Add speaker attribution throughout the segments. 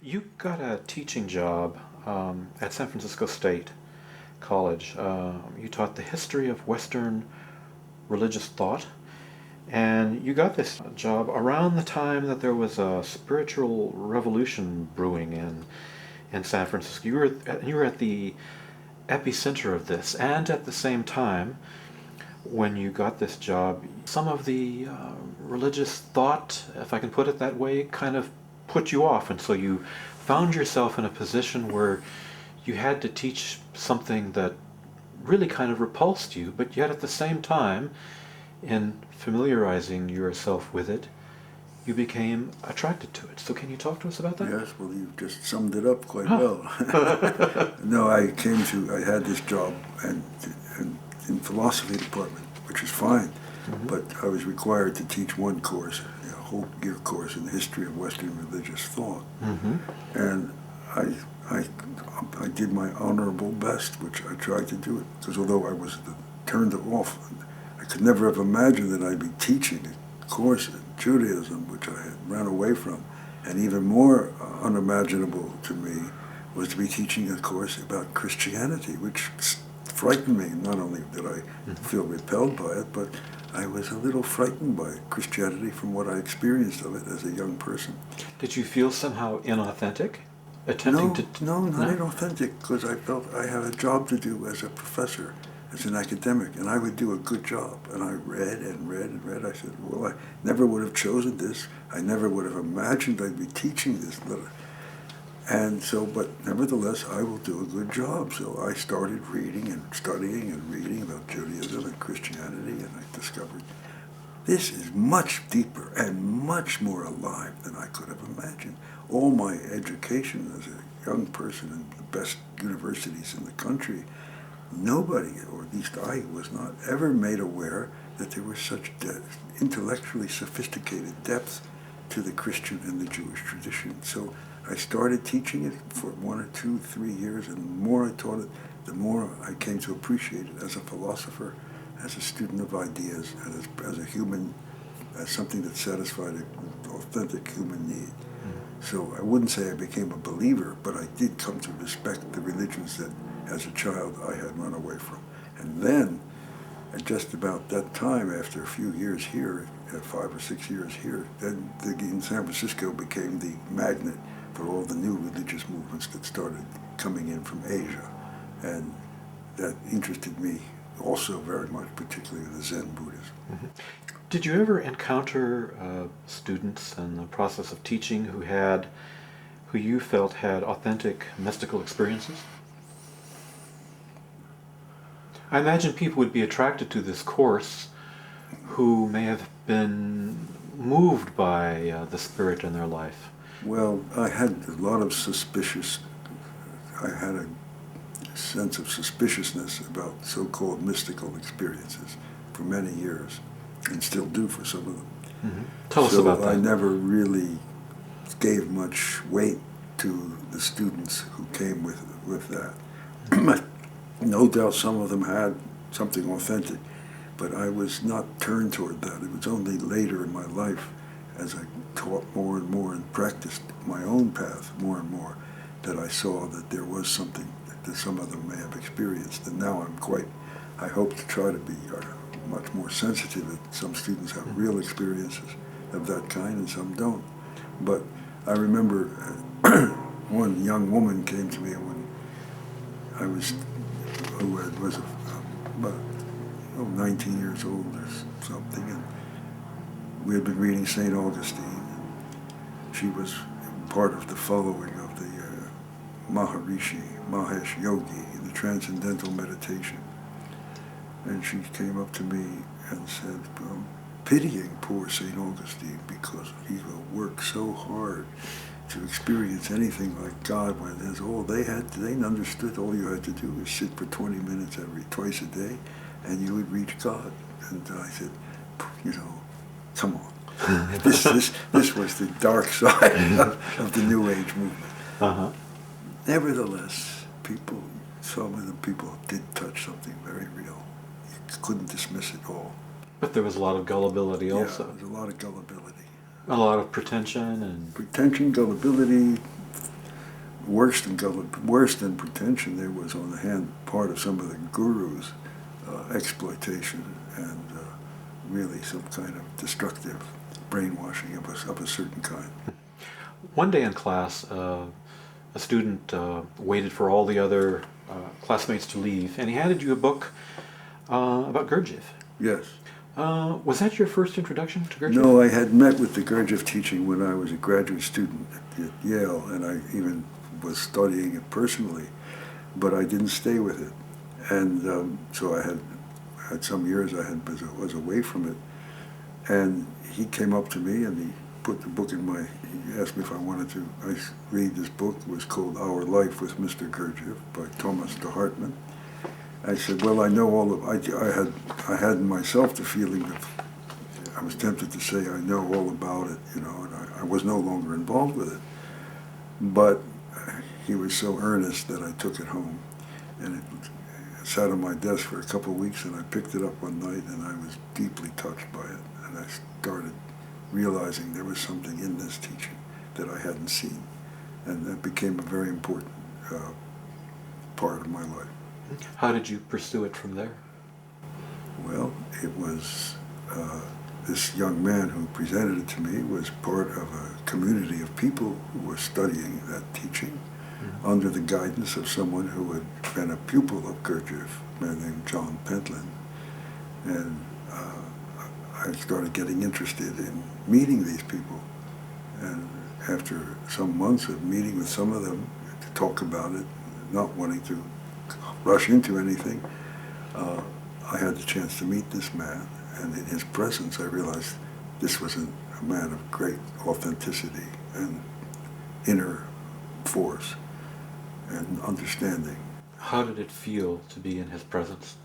Speaker 1: You got a teaching job at San Francisco State College. You taught the history of Western religious thought, and you got this job around the time that there was a spiritual revolution brewing in San Francisco. You were at the epicenter of this, and at the same time, when you got this job, some of the religious thought, if I can put it that way, kind of put you off, and so you found yourself in a position where you had to teach something that really kind of repulsed you, but yet at the same time, in familiarizing yourself with it, you became attracted to it. So can you talk to us about that?
Speaker 2: Yes, well, you just summed it up quite well. No, I had this job and in philosophy department, which is fine, but I was required to teach one course, a whole year course in the history of Western religious thought. And I did my honorable best, which I tried to do it, because although I was turned off, I could never have imagined that I'd be teaching a course in Judaism, which I had ran away from. And even more unimaginable to me was to be teaching a course about Christianity, which frightened me. Not only did I feel repelled by it, but I was a little frightened by Christianity from what I experienced of it as a young person.
Speaker 1: Did you feel somehow inauthentic?
Speaker 2: No, not inauthentic, because I felt I had a job to do as a professor, as an academic, and I would do a good job. And I read and read and read. I said, well, I never would have chosen this. I never would have imagined I'd be teaching this. And so, but nevertheless, I will do a good job. So I started reading and studying and reading about Judaism and Christianity, and I discovered this is much deeper and much more alive than I could have imagined. All my education as a young person in the best universities in the country, nobody, or at least I, was not ever made aware that there was such intellectually sophisticated depth to the Christian and the Jewish tradition. So I started teaching it for 1 or 2, 3 years, and the more I taught it, the more I came to appreciate it as a philosopher, as a student of ideas, and as a human, as something that satisfied an authentic human need. So I wouldn't say I became a believer, but I did come to respect the religions that, as a child, I had run away from. And then, at just about that time, after a few years here, 5 or 6 years here, then in San Francisco became the magnet for all the new religious movements that started coming in from Asia. And that interested me also very much, particularly the Zen Buddhism.
Speaker 1: Did you ever encounter students in the process of teaching who you felt had authentic mystical experiences? I imagine people would be attracted to this course who may have been moved by the spirit in their life.
Speaker 2: Well, I had a lot of I had a sense of suspiciousness about so-called mystical experiences for many years, and still do for some of them.
Speaker 1: Tell us about that.
Speaker 2: I never really gave much weight to the students who came with that. No doubt some of them had something authentic, but I was not turned toward that. It was only later in my life, as I taught more and more and practiced my own path more and more, that I saw that there was something that some of them may have experienced. And now I hope to try to be much more sensitive that some students have real experiences of that kind and some don't. But I remember one young woman came to me when I was, about 19 years old or something, and we had been reading St. Augustine. She was part of the following of the Maharishi, Mahesh Yogi, in the Transcendental Meditation. And she came up to me and said, pitying poor St. Augustine, because he will work so hard to experience anything like God, when there's they understood all you had to do was sit for 20 minutes twice a day, and you would reach God. And I said, come on. This was the dark side of the New Age movement. Nevertheless, some of the people did touch something very real. You couldn't dismiss it all.
Speaker 1: But there was a lot of gullibility also.
Speaker 2: Yeah, there was a lot of gullibility.
Speaker 1: A lot of pretension and...
Speaker 2: Pretension, gullibility, worse than pretension, there was on the part of some of the gurus exploitation and really some kind of destructive brainwashing of a certain kind.
Speaker 1: One day in class, a student waited for all the other classmates to leave, and he handed you a book about Gurdjieff.
Speaker 2: Yes.
Speaker 1: Was that your first introduction to Gurdjieff?
Speaker 2: No, I had met with the Gurdjieff teaching when I was a graduate student at Yale, and I even was studying it personally, but I didn't stay with it. And so I had some years was away from it. And he came up to me and he put the book he asked me if I wanted to read this book. It was called Our Life with Mr. Gurdjieff by Thomas de Hartmann. I said, well, I know I had in myself the feeling that I was tempted to say I know all about it, and I was no longer involved with it. But he was so earnest that I took it home, and it sat on my desk for a couple of weeks, and I picked it up one night, and I was deeply touched by it, and I started realizing there was something in this teaching that I hadn't seen, and that became a very important part of my life.
Speaker 1: How did you pursue it from there?
Speaker 2: Well, it was this young man who presented it to me was part of a community of people who were studying that teaching under the guidance of someone who had been a pupil of Gurdjieff, a man named John Pentland. And I started getting interested in meeting these people. And after some months of meeting with some of them to talk about it, not wanting to rush into anything, I had the chance to meet this man, and in his presence I realized this was a man of great authenticity and inner force and understanding.
Speaker 1: How did it feel to be in his presence?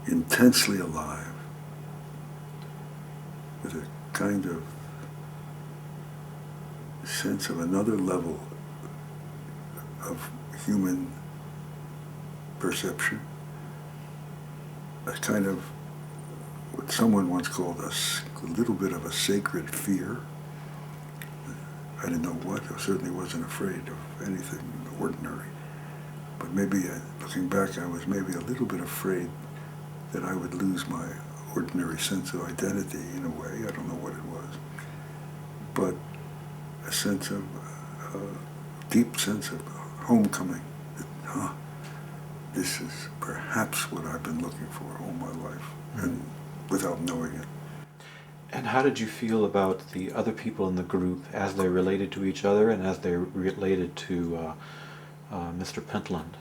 Speaker 2: Intensely alive, with a kind of sense of another level of human perception, a kind of what someone once called a little bit of a sacred fear. I didn't know what. I certainly wasn't afraid of anything ordinary. But maybe, looking back, I was maybe a little bit afraid that I would lose my ordinary sense of identity in a way. I don't know what it was. But a sense of, deep sense of homecoming. That, this is perhaps what I've been looking for all my life, and without knowing it.
Speaker 1: And how did you feel about the other people in the group as they related to each other and as they related to Mr. Pentland?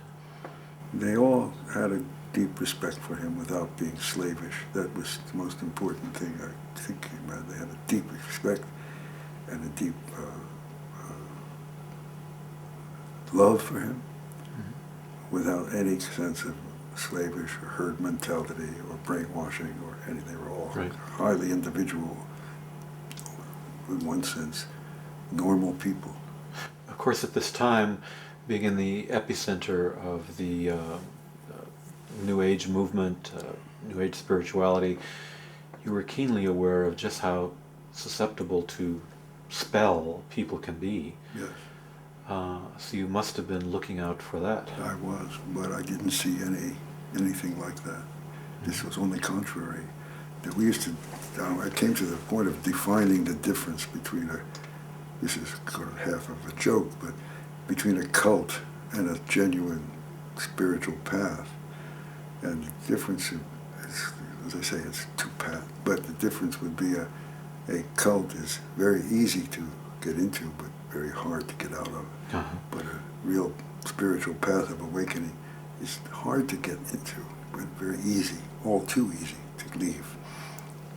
Speaker 2: They all had a deep respect for him without being slavish. That was the most important thing I think about. They had a deep respect and a deep love for him, without any sense of slavish or herd mentality or brainwashing or anything. They were all highly individual, in one sense, normal people.
Speaker 1: Of course, at this time, being in the epicenter of the New Age movement, New Age spirituality, you were keenly aware of just how susceptible to spell people can be.
Speaker 2: Yes.
Speaker 1: So you must have been looking out for that.
Speaker 2: I was, but I didn't see anything like that. This was only contrary. That we used to, I came to the point of defining the difference between this is sort of half of a joke, but between a cult and a genuine spiritual path. And the difference is, as I say, it's two paths, but the difference would be a cult is very easy to get into, but very hard to get out of. But a real spiritual path of awakening is hard to get into, but very easy, all too easy to leave.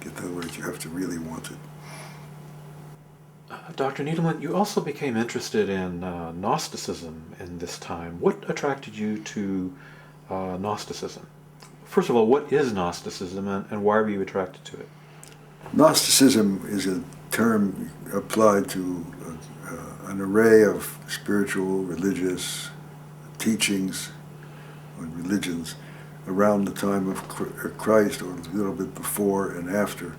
Speaker 2: In other words, you have to really want it.
Speaker 1: Dr. Needleman, you also became interested in Gnosticism in this time. What attracted you to Gnosticism? First of all, what is Gnosticism and why were you attracted to it?
Speaker 2: Gnosticism is a term applied to an array of spiritual, religious teachings and religions around the time of Christ, or a little bit before and after.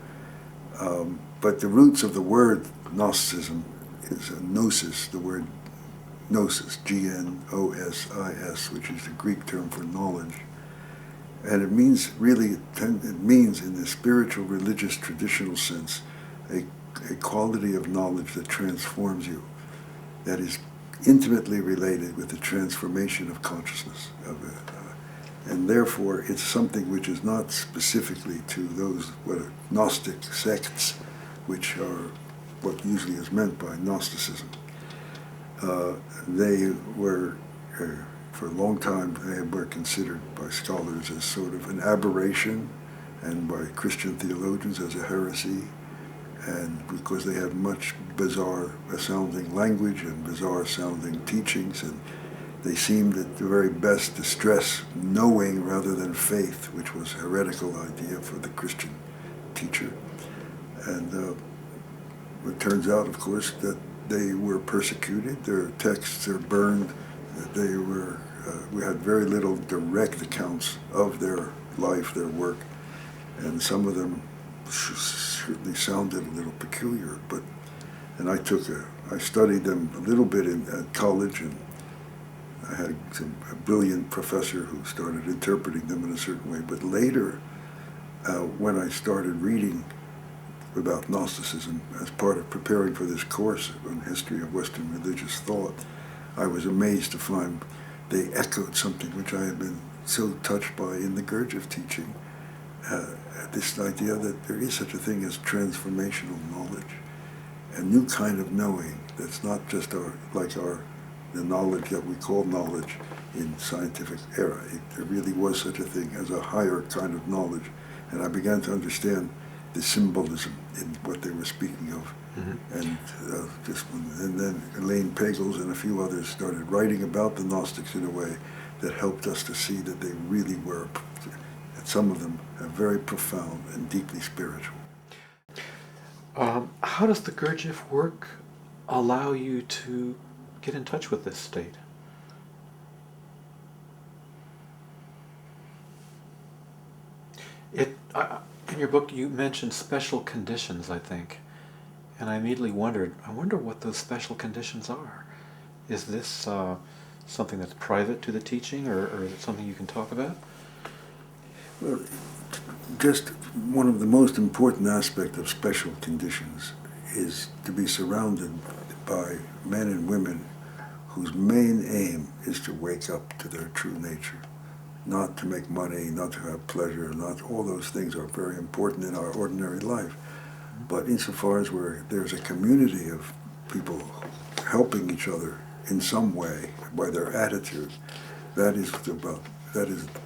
Speaker 2: But the roots of the word Gnosticism is a gnosis, the word gnosis, Gnosis, which is the Greek term for knowledge. And it means it means in the spiritual, religious, traditional sense, a quality of knowledge that transforms you, that is intimately related with the transformation of consciousness. And therefore, it's something which is not specifically to those what are Gnostic sects, which are what usually is meant by Gnosticism. They were, for a long time, they were considered by scholars as sort of an aberration, and by Christian theologians as a heresy, and because they had much bizarre sounding language and bizarre sounding teachings, and they seemed at the very best to stress knowing rather than faith, which was a heretical idea for the Christian teacher. And it turns out, of course, that they were persecuted, their texts are burned, they were, we had very little direct accounts of their life, their work, and some of them certainly sounded a little peculiar, and I studied them a little bit at college, and I had a brilliant professor who started interpreting them in a certain way, but later, when I started reading about Gnosticism as part of preparing for this course on history of Western religious thought, I was amazed to find they echoed something which I had been so touched by in the Gurdjieff teaching, this idea that there is such a thing as transformational knowledge, a new kind of knowing that's not just the knowledge that we call knowledge in scientific era. There really was such a thing as a higher kind of knowledge, and I began to understand the symbolism in what they were speaking of. Mm-hmm. And then Elaine Pagels and a few others started writing about the Gnostics in a way that helped us to see that they really were, some of them, very profound and deeply spiritual.
Speaker 1: How does the Gurdjieff work allow you to get in touch with this state? In your book, you mentioned special conditions, I think, and I immediately wondered, what those special conditions are. Is this something that's private to the teaching, or is it something you can talk about?
Speaker 2: Well, just one of the most important aspects of special conditions is to be surrounded by men and women whose main aim is to wake up to their true nature. Not to make money, not to have pleasure, not all those things are very important in our ordinary life. But insofar as there's a community of people helping each other in some way by their attitude, that is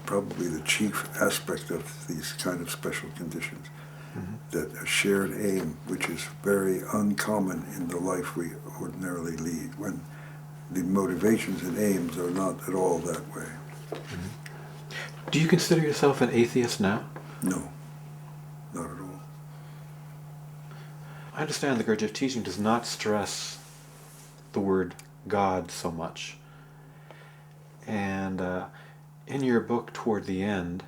Speaker 2: probably the chief aspect of these kind of special conditions. Mm-hmm. That a shared aim, which is very uncommon in the life we ordinarily lead, when the motivations and aims are not at all that way.
Speaker 1: Mm-hmm. Do you consider yourself an atheist now?
Speaker 2: No, not at all.
Speaker 1: I understand the Gurdjieff teaching does not stress the word God so much. And in your book toward the end,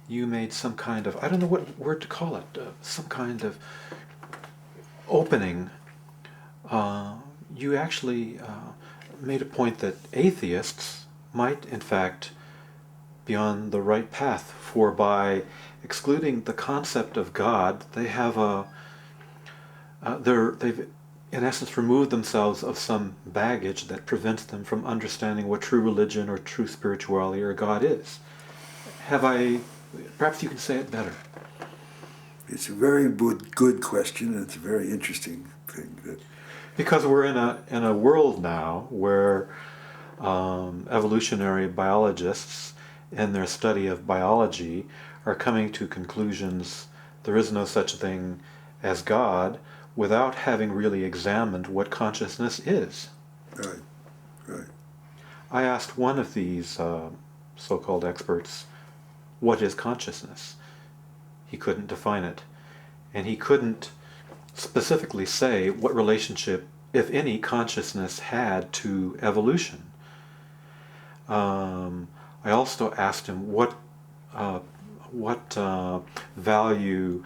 Speaker 1: you made some kind of, I don't know what word to call it, some kind of opening. You actually made a point that atheists might, in fact, be on the right path, for by excluding the concept of God, they have they've in essence removed themselves of some baggage that prevents them from understanding what true religion or true spirituality or God is. Perhaps you can say it better.
Speaker 2: It's a very good question, and it's a very interesting thing.
Speaker 1: Because we're in a world now where evolutionary biologists in their study of biology are coming to conclusions there is no such thing as God without having really examined what consciousness is.
Speaker 2: Right.
Speaker 1: I asked one of these so-called experts, what is consciousness? He couldn't define it. And he couldn't specifically say what relationship, if any, consciousness had to evolution. I also asked him what value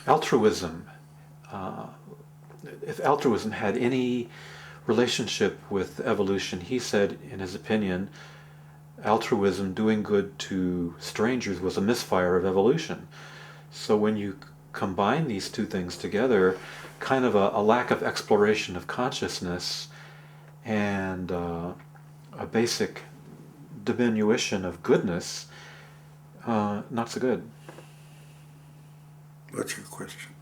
Speaker 1: altruism, uh, if altruism had any relationship with evolution, he said, in his opinion, altruism, doing good to strangers, was a misfire of evolution. So when you combine these two things together, kind of a lack of exploration of consciousness and a basic diminution of goodness, not so good.
Speaker 2: What's your question?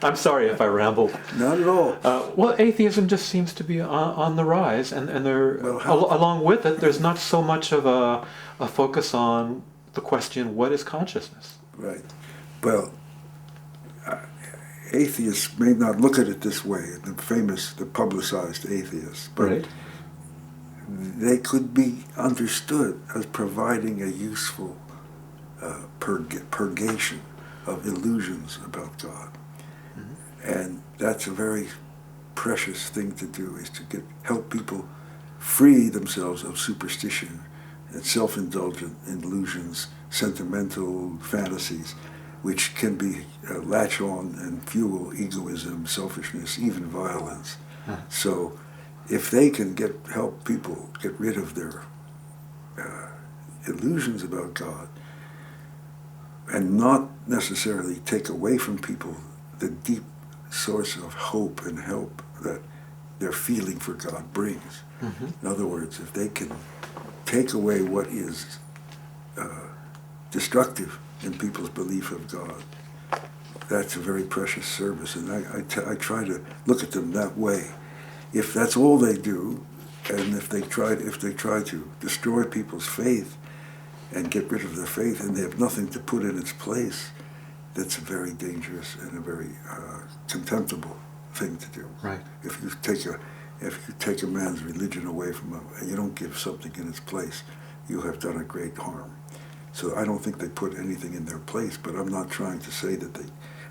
Speaker 1: I'm sorry if I rambled.
Speaker 2: Not at all.
Speaker 1: Well, atheism just seems to be on the rise, and there, along with it, there's not so much of a focus on the question, what is consciousness?
Speaker 2: Right. Well, atheists may not look at it this way, the publicized atheists, but
Speaker 1: Right.
Speaker 2: they could be understood as providing a useful purgation of illusions about God. Mm-hmm. And that's a very precious thing to do, is to help people free themselves of superstition and self-indulgent illusions, sentimental fantasies, which can be latch on and fuel egoism, selfishness, even violence. Huh. So if they can help people get rid of their illusions about God, and not necessarily take away from people the deep source of hope and help that their feeling for God brings. Mm-hmm. In other words, if they can take away what is destructive in people's belief of God, that's a very precious service, and I try to look at them that way. If that's all they do, and if they try to destroy people's faith and get rid of their faith, and they have nothing to put in its place, that's a very dangerous and a very contemptible thing to do.
Speaker 1: Right.
Speaker 2: If you take a man's religion away from him and you don't give something in its place, you have done a great harm. So I don't think they put anything in their place, but I'm not trying to say that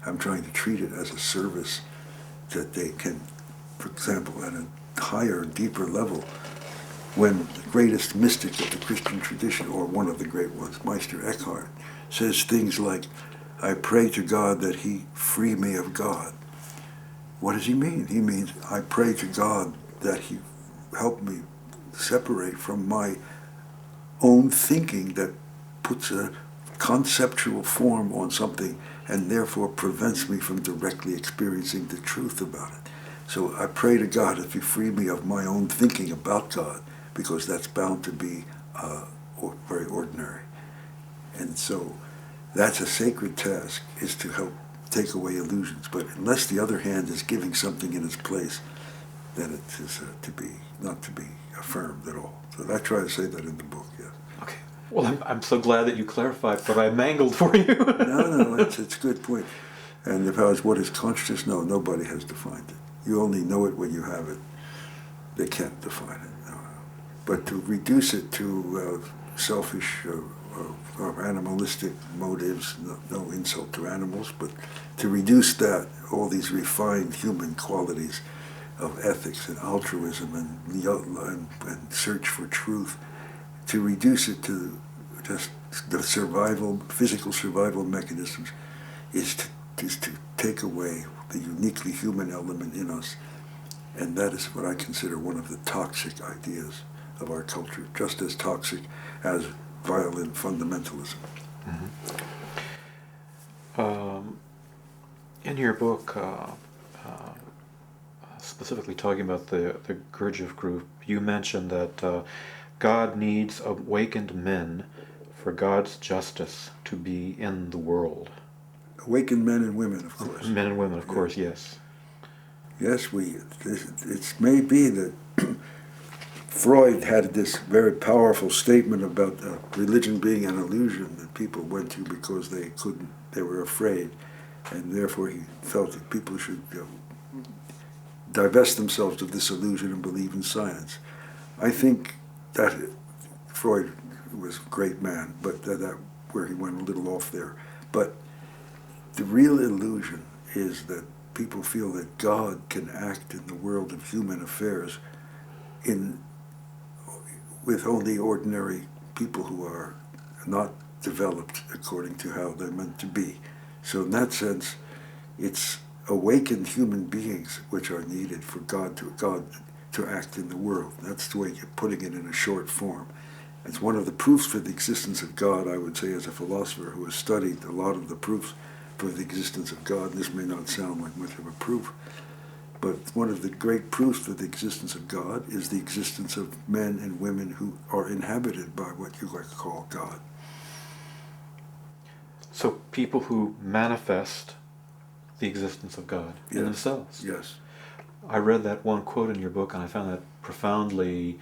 Speaker 2: I'm trying to treat it as a service that they can, for example, at a higher, deeper level, when the greatest mystic of the Christian tradition, or one of the great ones, Meister Eckhart, says things like, I pray to God that he free me of God. What does he mean? He means, I pray to God that he help me separate from my own thinking that puts a conceptual form on something and therefore prevents me from directly experiencing the truth about it. So I pray to God that he free me of my own thinking about God, because that's bound to be very ordinary. And so that's a sacred task, is to help take away illusions. But unless the other hand is giving something in its place, then it is not to be affirmed at all. So I try to say that in the book, yes.
Speaker 1: Okay. Well, I'm so glad that you clarified what I mangled for you.
Speaker 2: No, it's a good point. And if I was, what is consciousness? No, nobody has defined it. You only know it when you have it. They can't define it. But to reduce it to selfish or animalistic motives, no insult to animals, but to reduce all these refined human qualities of ethics and altruism and search for truth, to reduce it to just the physical survival mechanisms, is to take away the uniquely human element in us. And that is what I consider one of the toxic ideas of our culture, just as toxic as violent fundamentalism.
Speaker 1: Mm-hmm. In your book, specifically talking about the Gurdjieff group, you mentioned that God needs awakened men for God's justice to be in the world.
Speaker 2: Awakened men and women, of course.
Speaker 1: Men and women, of course, yes.
Speaker 2: Yes, it may be that Freud had this very powerful statement about religion being an illusion that people went to because they were afraid, and therefore he felt that people should divest themselves of this illusion and believe in science. I think that Freud was a great man, but that where he went a little off there. But the real illusion is that people feel that God can act in the world of human affairs with only ordinary people who are not developed according to how they're meant to be. So in that sense, it's awakened human beings which are needed for God to act in the world. That's the way you're putting it in a short form. It's one of the proofs for the existence of God, I would say, as a philosopher who has studied a lot of the proofs for the existence of God. This may not sound like much of a proof, but one of the great proofs for the existence of God is the existence of men and women who are inhabited by what you like to call God.
Speaker 1: So people who manifest the existence of God in themselves.
Speaker 2: Yes.
Speaker 1: I read that one quote in your book, and I found that profoundly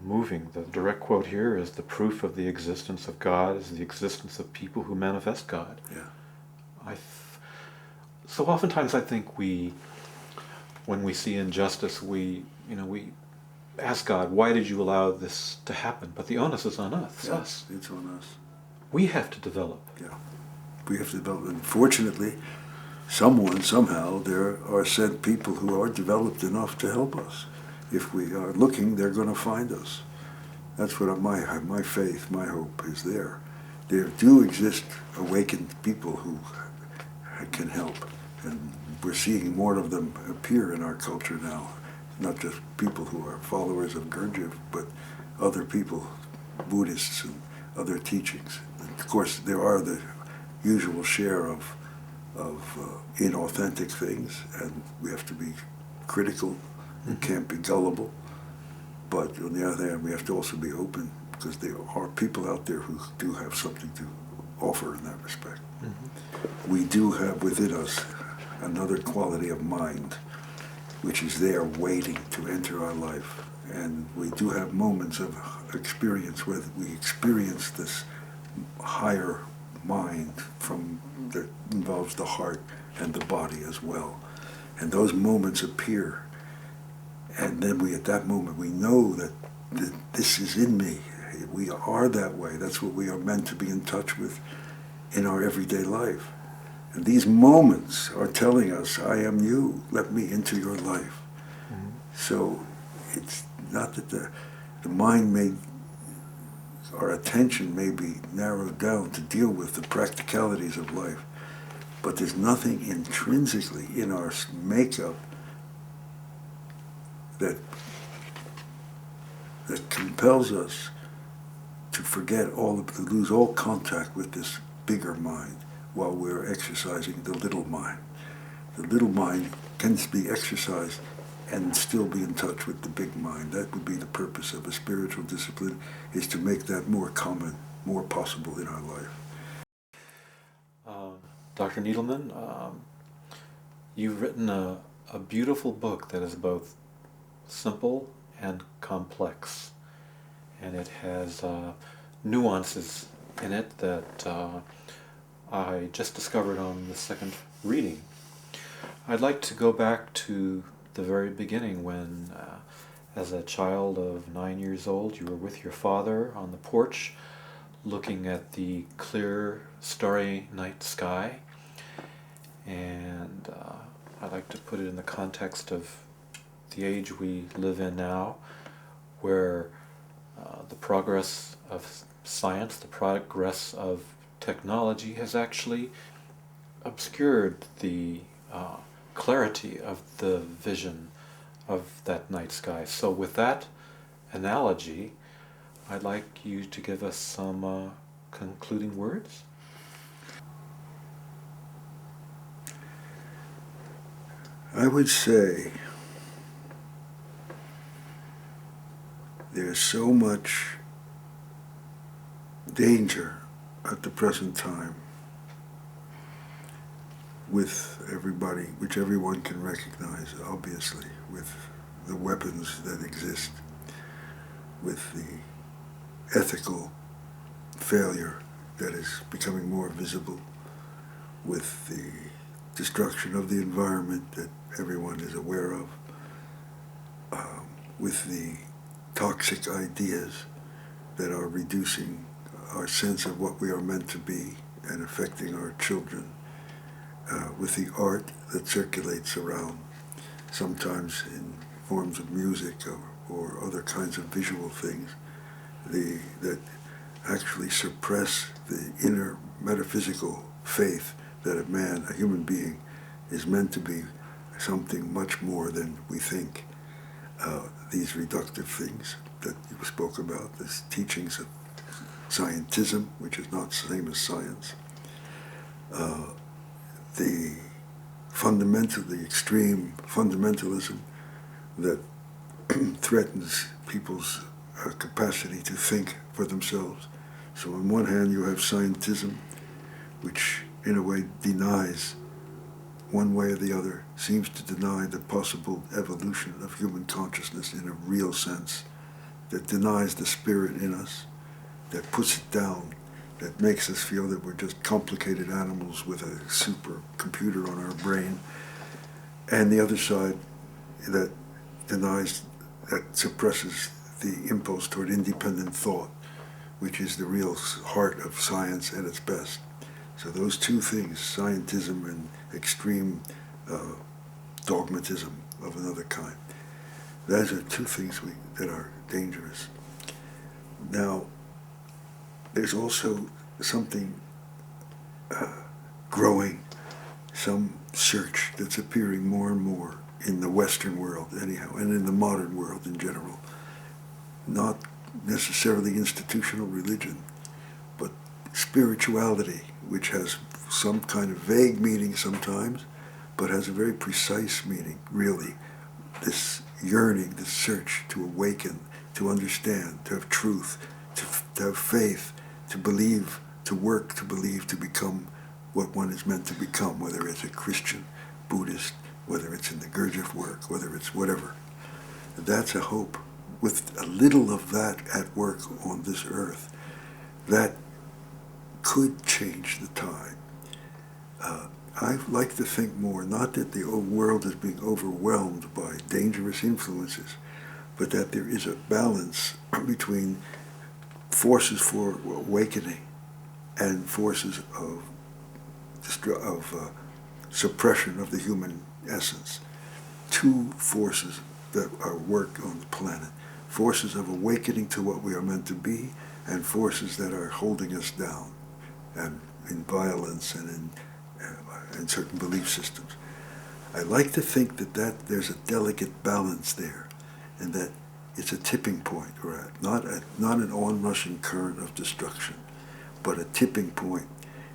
Speaker 1: moving. The direct quote here is, "The proof of the existence of God is the existence of people who manifest God."
Speaker 2: Yeah.
Speaker 1: So oftentimes I think when we see injustice, we ask God, "Why did you allow this to happen?" But the onus is on us.
Speaker 2: Yeah, us. It's on us.
Speaker 1: We have to develop.
Speaker 2: Yeah. We have to develop. And fortunately, somehow, there are sent people who are developed enough to help us. If we are looking, they're going to find us. That's what my faith, my hope is there. There do exist awakened people who can help, and we're seeing more of them appear in our culture now. Not just people who are followers of Gurdjieff, but other people, Buddhists and other teachings. And of course, there are the usual share of inauthentic things, and we have to be critical. We can't be gullible. But on the other hand, we have to also be open, because there are people out there who do have something to offer in that respect. Mm-hmm. We do have within us another quality of mind, which is there waiting to enter our life. And we do have moments of experience where we experience this higher mind that involves the heart and the body as well. And those moments appear. And then at that moment, we know that this is in me. We are that way. That's what we are meant to be in touch with in our everyday life. And these moments are telling us, I am you. Let me into your life. Mm-hmm. So it's not that the mind our attention may be narrowed down to deal with the practicalities of life, but there's nothing intrinsically in our makeup that compels us to to lose all contact with this bigger mind while we're exercising the little mind. The little mind can be exercised and still be in touch with the big mind. That would be the purpose of a spiritual discipline, is to make that more common, more possible in our life.
Speaker 1: Dr. Needleman, you've written a beautiful book that is both simple and complex, and it has nuances in it that I just discovered on the second reading. I'd like to go back to the very beginning when, as a child of 9 years old, you were with your father on the porch looking at the clear, starry night sky. And I'd like to put it in the context of the age we live in now, where the progress of science, the progress of technology has actually obscured the clarity of the vision of that night sky. So with that analogy, I'd like you to give us some concluding words.
Speaker 2: I would say there's so much danger at the present time with everybody, which everyone can recognize, obviously, with the weapons that exist, with the ethical failure that is becoming more visible, with the destruction of the environment that everyone is aware of, with the toxic ideas that are reducing our sense of what we are meant to be and affecting our children, with the art that circulates around, sometimes in forms of music or other kinds of visual things, that actually suppress the inner metaphysical faith that a human being, is meant to be something much more than we think. These reductive things that you spoke about, these teachings of scientism, which is not the same as science, the extreme fundamentalism that threatens people's capacity to think for themselves. So on one hand you have scientism, which in a way denies, one way or the other, seems to deny the possible evolution of human consciousness in a real sense, that denies the spirit in us, that puts it down, that makes us feel that we're just complicated animals with a supercomputer on our brain, and the other side that denies, that suppresses the impulse toward independent thought, which is the real heart of science at its best. So those two things, scientism and extreme dogmatism of another kind, those are two things that are dangerous. Now, there's also something growing, some search that's appearing more and more in the Western world anyhow, and in the modern world in general. Not necessarily institutional religion, but spirituality, which has some kind of vague meaning sometimes, but has a very precise meaning, really. This yearning, this search to awaken, to understand, to have truth, to have faith, to believe, to work, to believe, to become what one is meant to become, whether it's a Christian, Buddhist, whether it's in the Gurdjieff work, whether it's whatever. That's a hope. With a little of that at work on this earth, that could change the tide. I like to think more, not that the world is being overwhelmed by dangerous influences, but that there is a balance between forces for awakening and forces of suppression of the human essence. Two forces that are work on the planet. Forces of awakening to what we are meant to be, and forces that are holding us down, and in violence and in certain belief systems. I like to think that there's a delicate balance there, and that it's a tipping point, or not an onrushing current of destruction, but a tipping point,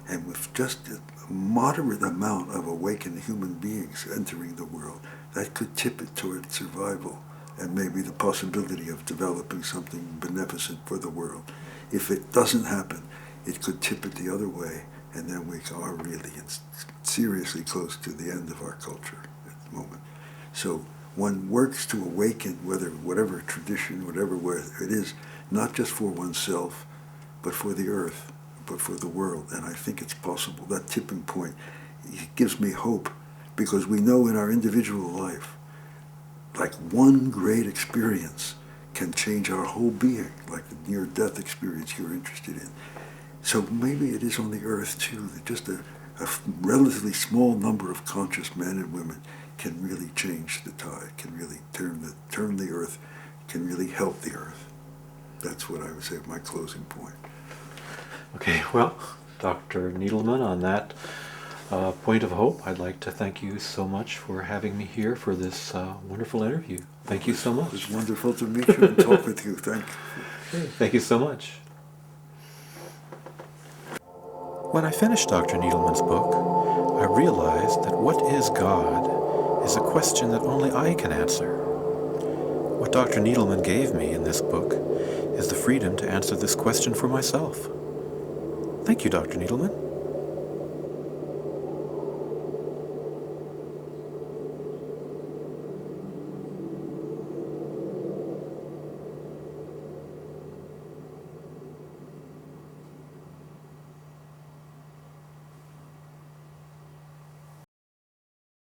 Speaker 2: and with just a moderate amount of awakened human beings entering the world, that could tip it toward survival, and maybe the possibility of developing something beneficent for the world. If it doesn't happen, it could tip it the other way, and then we are really seriously close to the end of our culture at the moment. So one works to awaken, whatever tradition, whatever it is, not just for oneself, but for the earth, but for the world. And I think it's possible. That tipping point, it gives me hope, because we know in our individual life, like one great experience can change our whole being, like the near-death experience you're interested in. So maybe it is on the earth too, that just a relatively small number of conscious men and women can really change the tide, can really turn the earth, can really help the earth. That's what I would say my closing point.
Speaker 1: Okay, well, Dr. Needleman, on that point of hope, I'd like to thank you so much for having me here for this wonderful interview. Thank you so much.
Speaker 2: It was wonderful to meet you and talk with you. Thank you.
Speaker 1: Thank you so much. When I finished Dr. Needleman's book, I realized that what is God is a question that only I can answer. What Dr. Needleman gave me in this book is the freedom to answer this question for myself. Thank you, Dr. Needleman.